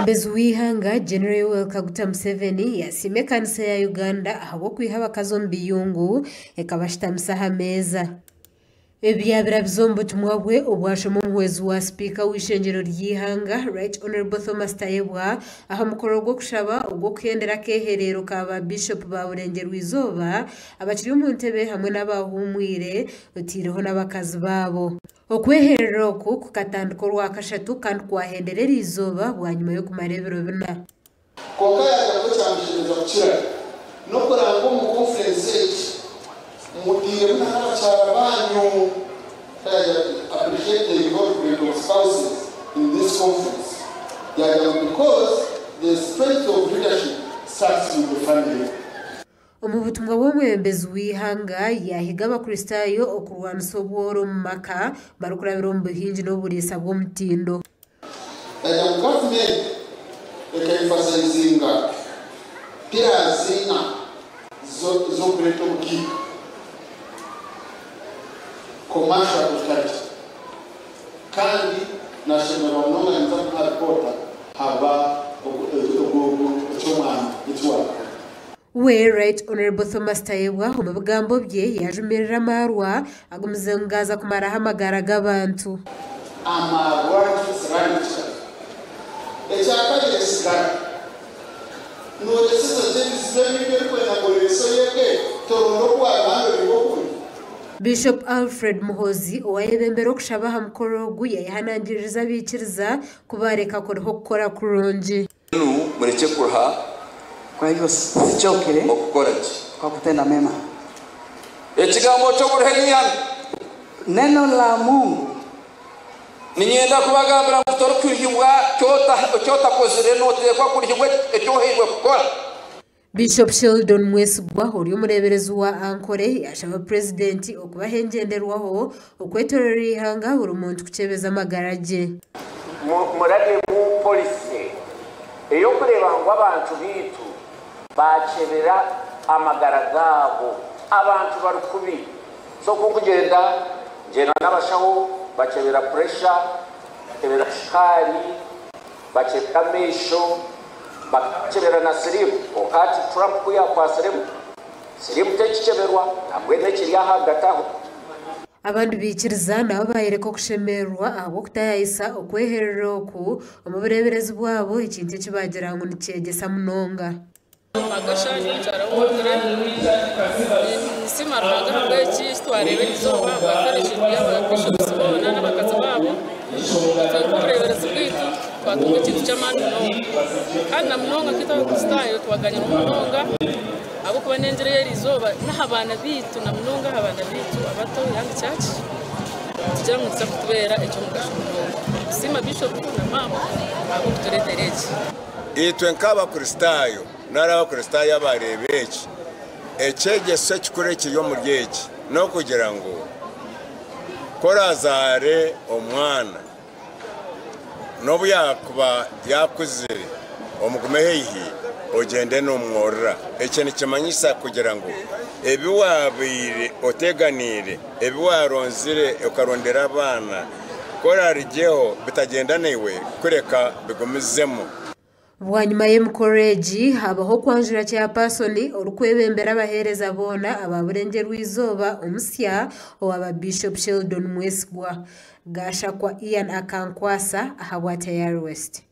Omwebembezi w'ihanga General Yoweri Kaguta Museveni yasime kanisa ya Uganda ahabwo kwiha abakazi omu biyungu ekabashitamisa aha meeza. Ebyabira bizombo tumwabwe obwashoma omuhwezi wa speaker w'ishengero ry'ihanga Right Honorable Thomas Tayebwa aha mukoro gwo kushaba ogwo kuhendera keherero ka bishop ba Burenge Rwizooba abakiri mu ntebe hamwe n'abahumwire otireho n'abakazi babo. Okweherero oku kukatandika olwakashatu kandi kwahenderera izooba bwanyuma yo kumara ebiro bina. Konka yagako kyamushemeza kukira nokuranga mu conference eki mudire n'abakyala banyu appreciate the involvement of spouses in this conference. Because the strength of leadership starts with the family. Omubutumwa bw'omwebembezi w'ihanga yahiga abakristaayo okurwanisa obworo mu maka barukurabira omu buhingi n'oburiisa bw'omutindo. Gavumenti ekayifasalizinga piraziina z'okuleeta obukiiko commercial prosperity kandi nashemerwa mnonga nza kuharipota haba ekyomwana ekiwaka. We Right Honorable Thomas Tayebwa mu bigambo bye yajumirira amarwa agumuzangaza kumaraho amagara g'abantu. Amarwa kisiranicha ekyakali esigara n'olesesa gyebizibemibye kwena ngoleso yeke torondo kwagando libokuli. Bishop Alfred Muhozi owayebembera okushaba aha mukoro ogu yayihanangiririza abikiriza kubareka kuriho kukora kurungi. Mureke kuha kwa hivyo sichokere okukora kwa kutenda mema. Ekigambo ky'oburuheniyan Neno la Mungu ninyenda kubagambira mutoro kurihibwa kyotakozire notekwa kurihibwa ekyohirwe kukora. Bishop Sheldon Mwesigwa ori omureberezi wa Ankore yashaba president okubahengenderwaho okwetorera ihanga buri muntu kukyebeza amagara ge. Murage mu police eyo kureba ngo abantu bitu bakebera amagara gabo abantu bari kubi so kugenda ngena n'abashaho bakebera pressure bakebera shikari bakebera mesho bakebera na sirimu okati Trump kuya kwa sirimu tekicheberwa nabwe nekiri ahagataho. Abantu bikiriza nabo bayereka kushemerwa abo kutayisa okweherera oku omu bureberezi bwabo ekintu ekibagira ngo nikyegesa munonga. Magashani njara w'umuturage nisima ruhaga rw'eki twarebe izoba bakoresheje y'ababishops bona n'abakazi babo kurebereza bwitu twatunga ikintu cy'amani kandi na munonga kita kustayo twaganya mu munonga abo kuba nengereye izoba n'abana bitu na munonga abana bitu abato yandi cyaci tujya mu tsa kutubera icyo mugashono sima bishop na mama abo turetereje itwe nkaba kristayo naraba kristayo abarebeki ekyegese kikurekiryo mu ryeki no kugira ngo korazare omwana nobu yakuba yakuzire omugume heihi ogende n'omworora ekyo nikimanyisa kugira ngo ebiwabire oteganire ebiwaronzire okarondera abana korarijeho bitagenda niwe kureka bigumizemo. Bwanyuma y'emikoreji habaho kwanjura kya pasoni orukwebembera abahereza bona aba Burenge Rwizooba omusya owa Bishop Sheldon Mwesigwa gashakwa Ian Akankwasa aha Tayari West.